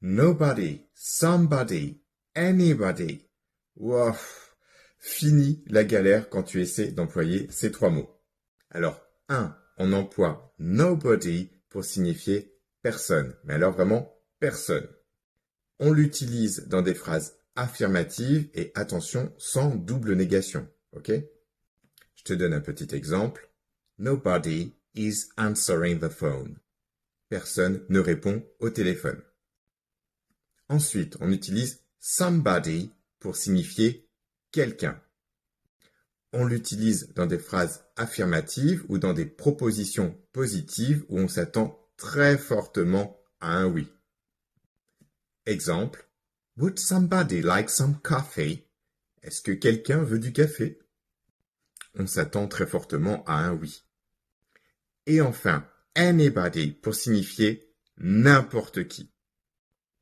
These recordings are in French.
Nobody, somebody, anybody. Wow. Fini la galère quand tu essaies d'employer ces trois mots. Alors, 1. On emploie nobody pour signifier personne. Mais alors vraiment personne. On l'utilise dans des phrases affirmatives et attention, sans double négation. Ok? Je te donne un petit exemple. Nobody is answering the phone. Personne ne répond au téléphone. Ensuite, on utilise somebody pour signifier quelqu'un. On l'utilise dans des phrases affirmatives ou dans des propositions positives où on s'attend très fortement à un oui. Exemple, Would somebody like some coffee? Est-ce que quelqu'un veut du café? On s'attend très fortement à un oui. Et enfin, anybody pour signifier n'importe qui.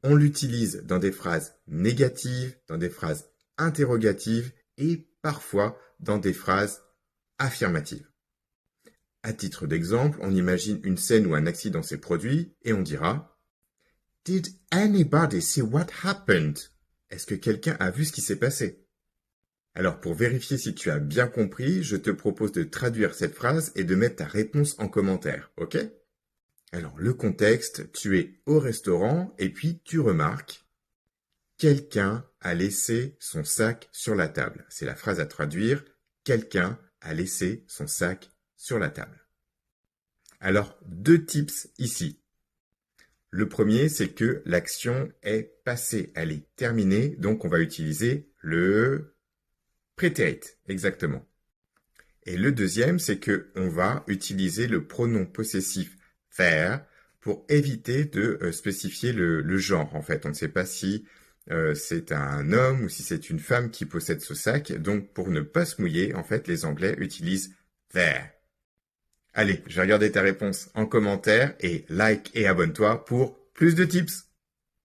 On l'utilise dans des phrases négatives, dans des phrases interrogatives et parfois dans des phrases affirmatives. À titre d'exemple, on imagine une scène où un accident s'est produit et on dira « Did anybody see what happened ?» Est-ce que quelqu'un a vu ce qui s'est passé? Alors pour vérifier si tu as bien compris, je te propose de traduire cette phrase et de mettre ta réponse en commentaire, ok? Alors le contexte, tu es au restaurant et puis tu remarques « Quelqu'un a laissé son sac sur la table ». C'est la phrase à traduire « Quelqu'un a laissé son sac sur la table ». Alors, 2 tips ici. Le premier, c'est que l'action est passée, elle est terminée, donc on va utiliser le prétérit, exactement. Et le deuxième, c'est que on va utiliser le pronom possessif faire pour éviter de spécifier le genre. En fait, on ne sait pas si c'est un homme ou si c'est une femme qui possède ce sac. Donc, pour ne pas se mouiller, en fait, les Anglais utilisent there. Allez, je vais regarder ta réponse en commentaire et like et abonne-toi pour plus de tips.